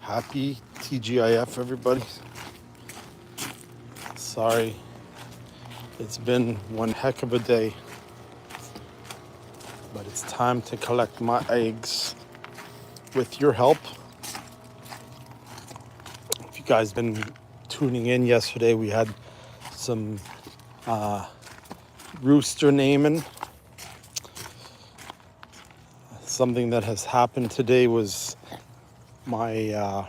Happy TGIF, everybody. Sorry, it's been one heck of a day, but it's time to collect my eggs with your help. If you guys been tuning in yesterday, we had some rooster naming. Something that has happened today was my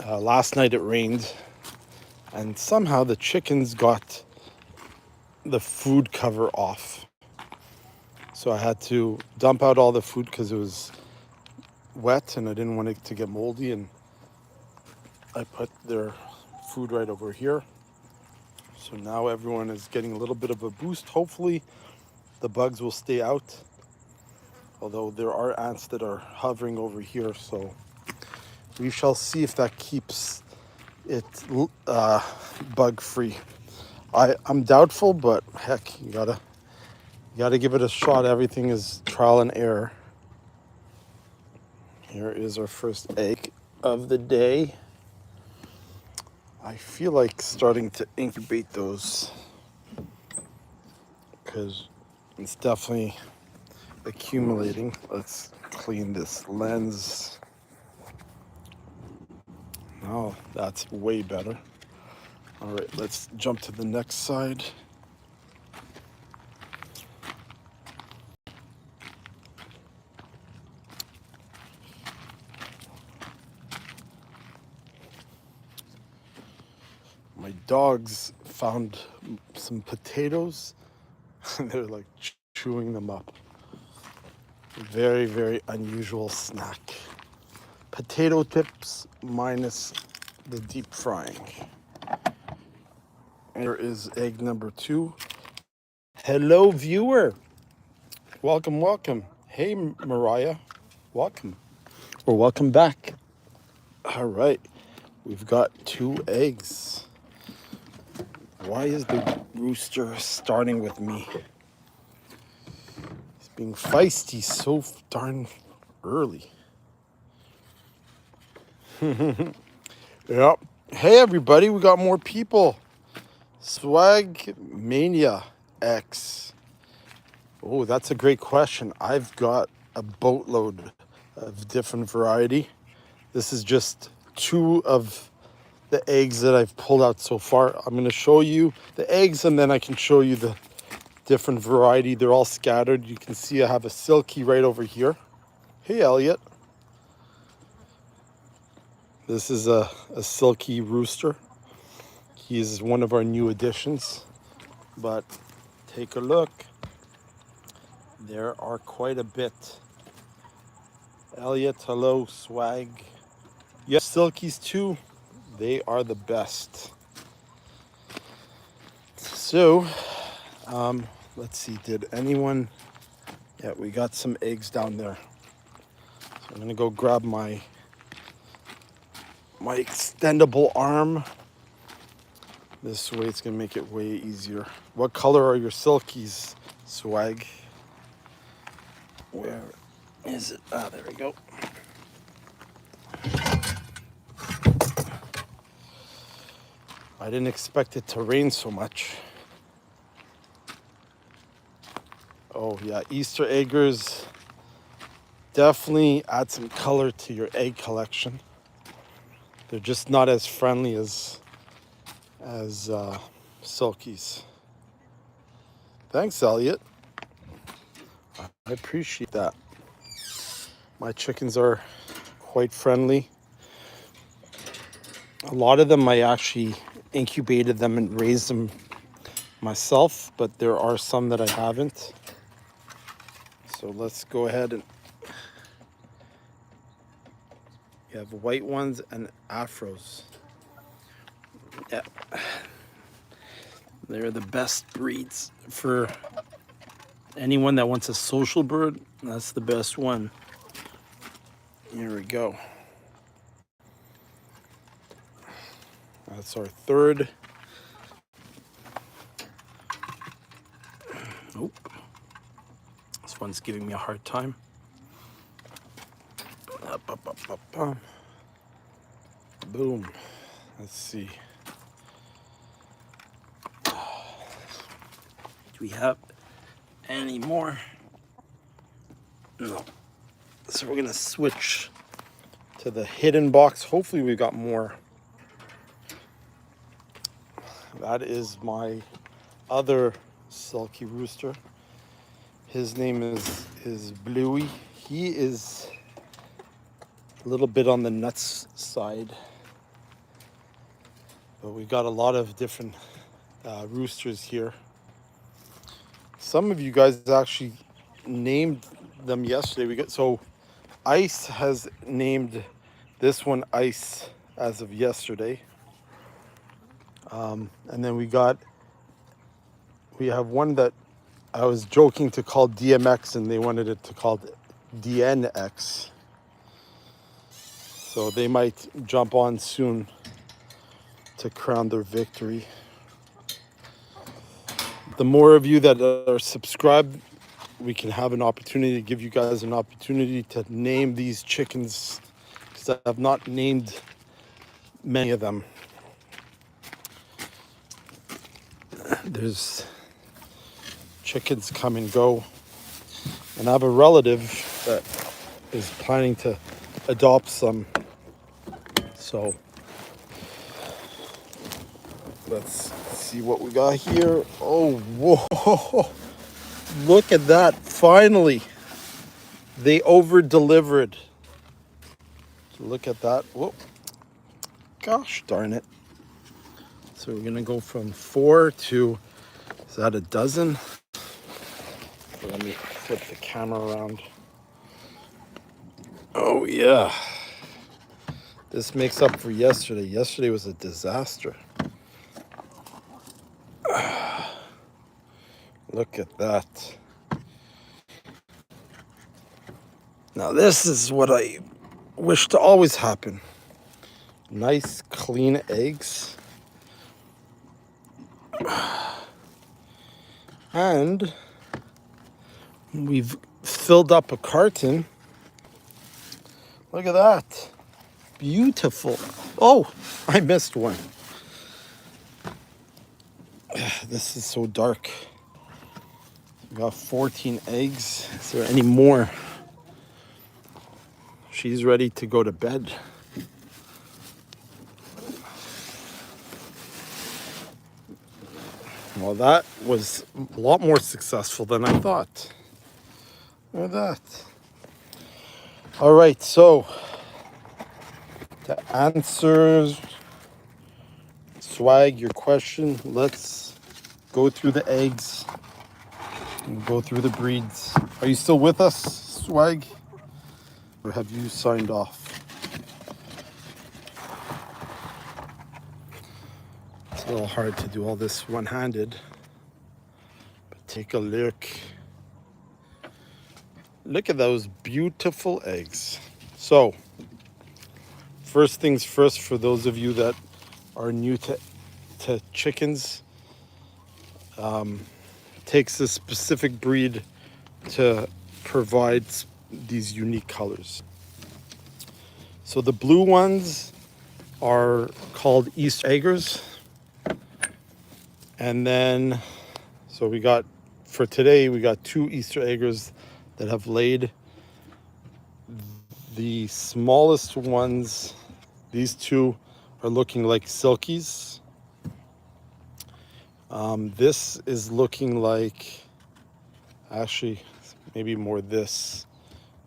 last night it rained, and somehow the chickens got the food cover off. So I had to dump out all the food because it was wet and I didn't want it to get moldy, and I put their food right over here. So now everyone is getting a little bit of a boost. Hopefully the bugs will stay out, although there are ants that are hovering over here, so we shall see if that keeps it bug free. I'm doubtful, but heck, you gotta give it a shot. Everything is trial and error. Here is our first egg of the day. I feel like starting to incubate those because it's definitely accumulating. Let's clean this lens. Oh, that's way better. All right, let's jump to the next side. My dogs found some potatoes and they're like chewing them up. Very, very unusual snack. Potato chips minus the deep frying. Here is egg number 2. Hello, viewer. Welcome, welcome. Hey, Mariah. Welcome. Or welcome back. All right. We've got 2 eggs. Why is the rooster starting with me? He's being feisty so darn early. Yep. Hey, everybody. We got more people. Swag Mania X. Oh, that's a great question. I've got a boatload of different variety. This is just 2 of the eggs that I've pulled out so far. I'm going to show you the eggs and then I can show you the different variety. They're all scattered. You can see I have a silky right over here. Hey, Elliot. This is a silky rooster. He is one of our new additions, but take a look. There are quite a bit. Elliot, hello, swag. Yes, silkies too. They are the best. So, let's see, did anyone... Yeah, we got some eggs down there. So I'm gonna go grab my extendable arm. This way it's gonna make it way easier. What color are your silkies, swag? Where is it? Ah, there we go. I didn't expect it to rain so much. Oh yeah, Easter eggers definitely add some color to your egg collection. They're just not as friendly as silkies. Thanks, Elliot. I appreciate that. My chickens are quite friendly. A lot of them I actually incubated them and raised them myself, but there are some that I haven't. So let's go ahead and... You have white ones and afros. Yeah. They're the best breeds for anyone that wants a social bird. That's the best one. Here we go. That's our third. Nope. This one's giving me a hard time. Up, up, up, up, up. Boom. Let's see. Do we have any more? No. So we're gonna switch to the hidden box. Hopefully we got more. That is my other sulky rooster. His name is Bluey. He is a little bit on the nuts side, but we got a lot of different roosters here. Some of you guys actually named them yesterday. So Ice has named this one Ice as of yesterday. And then we have one that I was joking to call DMX, and they wanted it to call DNX. So they might jump on soon to crown their victory. The more of you that are subscribed, we can have an opportunity to give you guys an opportunity to name these chickens, because I have not named many of them. There's chickens come and go, and I have a relative that is planning to adopt some. So let's see what we got here. Oh, whoa. Look at that. Finally, they over-delivered. Look at that. Whoa. Gosh darn it. So we're going to go from 4 to, is that a dozen? Let me flip the camera around. Oh, yeah. This makes up for yesterday. Yesterday was a disaster. Look at that. Now this is what I wish to always happen. Nice clean eggs. And we've filled up a carton. Look at that. Beautiful. Oh, I missed one. This is so dark. We got 14 eggs. Is there any more? She's ready to go to bed. Well, that was a lot more successful than I thought. Look at that. All right, so to answer Swag your question, let's go through the eggs and go through the breeds. Are you still with us, Swag? Or have you signed off? It's a little hard to do all this one-handed, but take a look. Look at those beautiful eggs. So, first things first, for those of you that are new to chickens, takes a specific breed to provide these unique colors. So the blue ones are called Easter eggers. And then, so for today, we got 2 Easter eggers that have laid. The smallest ones, these 2 are looking like silkies. This is looking like, actually, maybe more this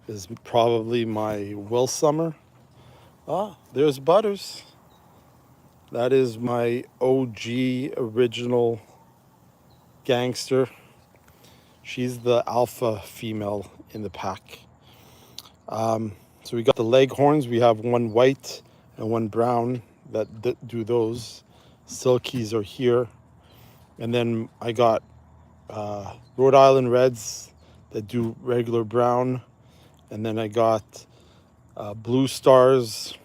is probably my Will Summer. Ah, there's Butters. That is my OG original gangster. She's the alpha female in the pack. So we got the Leghorns. We have one white and one brown that do those. Silkies are here. And then I got Rhode Island Reds that do regular brown. And then I got Blue Stars.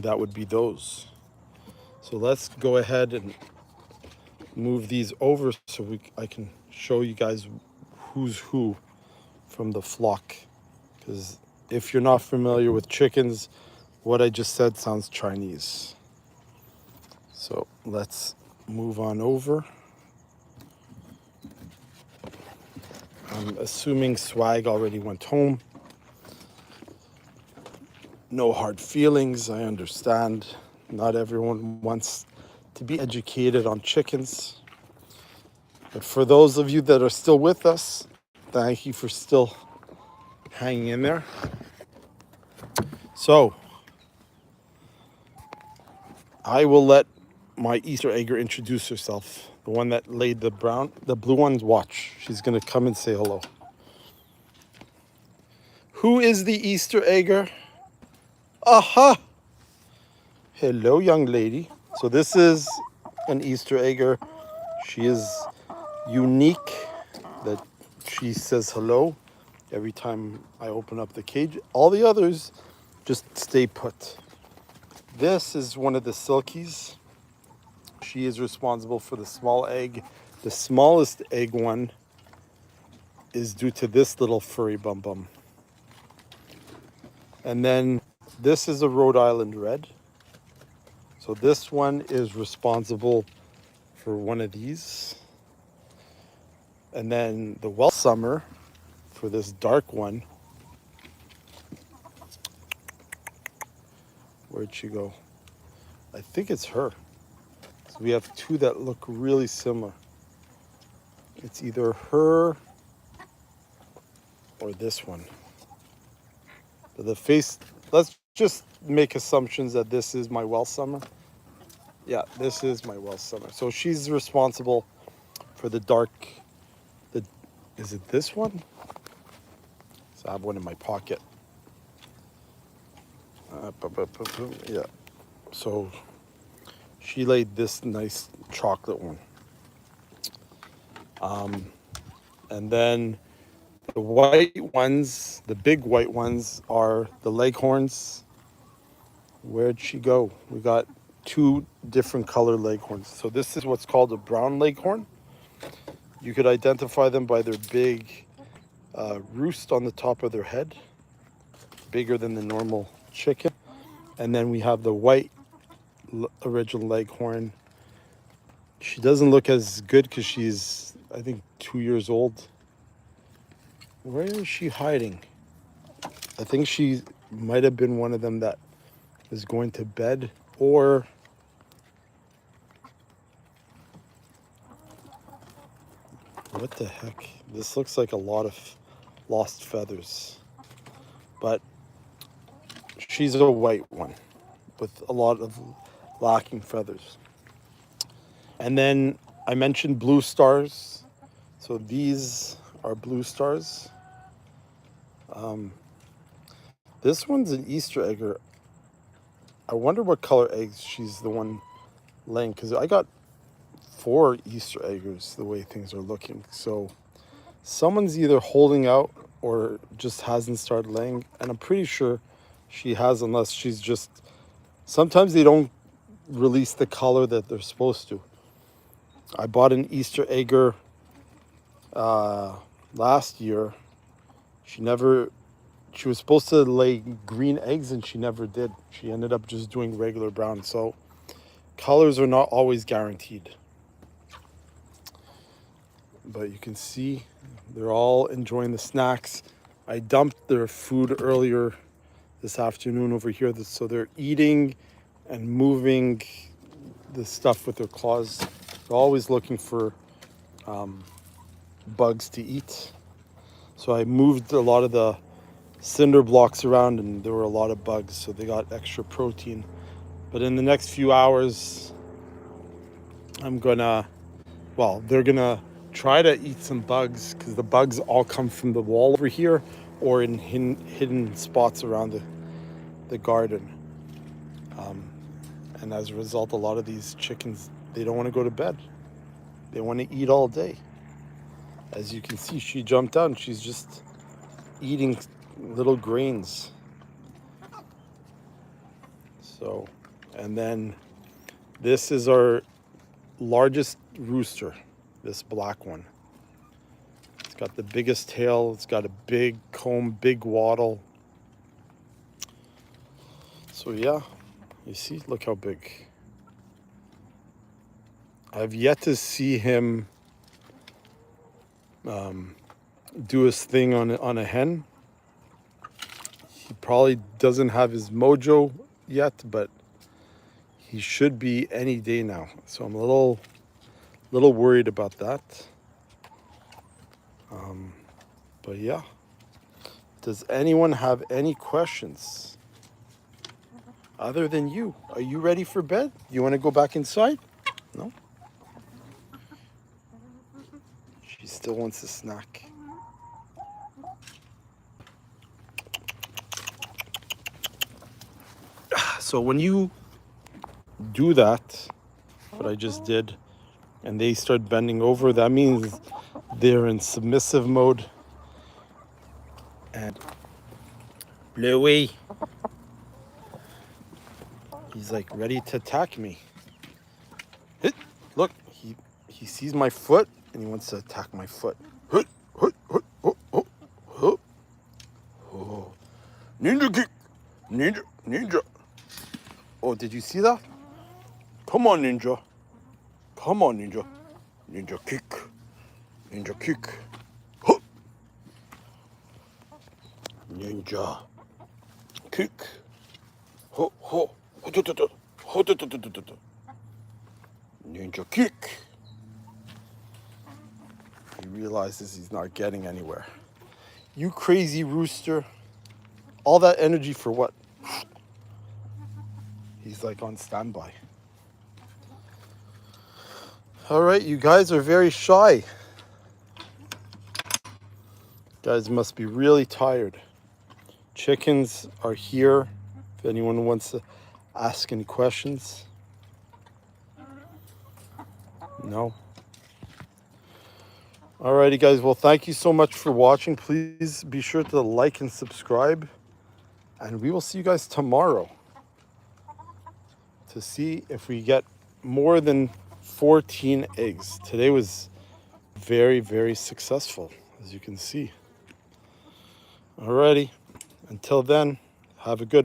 That would be those. So let's go ahead and move these over so I can show you guys who's who from the flock. Because if you're not familiar with chickens, what I just said sounds Chinese. So let's move on over. I'm assuming Swag already went home. No hard feelings, I understand. Not everyone wants to be educated on chickens. But for those of you that are still with us, thank you for still hanging in there. So, I will let my Easter egger introduce herself. The one that laid the blue one's watch. She's gonna come and say hello. Who is the Easter egger? Aha! Hello, young lady. So this is an Easter egger. She is unique that she says hello every time I open up the cage. All the others just stay put. This is one of the silkies. She is responsible for the small egg. The smallest egg one is due to this little furry bum bum. And then this is a Rhode Island red. So this one is responsible for one of these. And then the Welsh Summer for this dark one. Where'd she go? I think it's her. So we have two that look really similar. It's either her or this one. But the face, let's just make assumptions that this is my Welsh Summer. Yeah, this is my Welsh Summer. So she's responsible for the dark, is it this one? So I have one in my pocket. Yeah. So she laid this nice chocolate one. And then the white ones, the big white ones, are the leghorns. Where'd she go? We got two different color leghorns. So this is what's called a brown leghorn. You could identify them by their big roost on the top of their head, bigger than the normal chicken. And then we have the white original leghorn. She doesn't look as good because she's, I think, 2 years old. Where is she hiding? I think she might have been one of them that is going to bed, or what the heck? This looks like a lot of lost feathers. But she's a white one with a lot of lacking feathers. And then I mentioned blue stars. So these are blue stars. This one's an Easter egger. I wonder what color eggs she's the one laying, because I got 4 Easter eggers the way things are looking. So someone's either holding out or just hasn't started laying. And I'm pretty sure she has, unless she's just, sometimes they don't release the color that they're supposed to. I bought an Easter egger last year. She was supposed to lay green eggs and she never did. She ended up just doing regular brown. So colors are not always guaranteed. But you can see they're all enjoying the snacks. I dumped their food earlier this afternoon over here. So they're eating and moving the stuff with their claws. They're always looking for bugs to eat. So I moved a lot of the cinder blocks around and there were a lot of bugs, so they got extra protein. But in the next few hours, they're gonna try to eat some bugs, because the bugs all come from the wall over here or in hidden spots around the garden. And as a result, a lot of these chickens, they don't want to go to bed. They want to eat all day. As you can see, she jumped out and she's just eating little grains. So, and then This is our largest rooster, this black one. It's got the biggest tail. It's got a big comb, big wattle. So yeah, you see, look how big. I've yet to see him do his thing on a hen. He probably doesn't have his mojo yet, but he should be any day now. So I'm a little worried about that. But yeah, does anyone have any questions other than you? Are you ready for bed? You want to go back inside? No? She still wants a snack. So when you do that, what I just did, and they start bending over, that means they're in submissive mode. And Bluey, he's like ready to attack me. Hit! Look, he sees my foot and he wants to attack my foot. Hit! Hit! Hit! Oh! Oh! Oh! Oh! Ninja kick! Ninja! Ninja! Oh, did you see that? Come on, ninja! Come on, ninja! Ninja kick! Ninja kick! Huh. Ninja kick! Ho ho! Ninja kick! He realizes he's not getting anywhere. You crazy rooster! All that energy for what? He's like on standby. All right, you guys are very shy. You guys must be really tired. Chickens are here. If anyone wants to ask any questions. No? Alrighty, guys. Well, thank you so much for watching. Please be sure to like and subscribe. And we will see you guys tomorrow to see if we get more than 14 eggs. Today was very, very successful, as you can see. Alrighty. Until then, have a good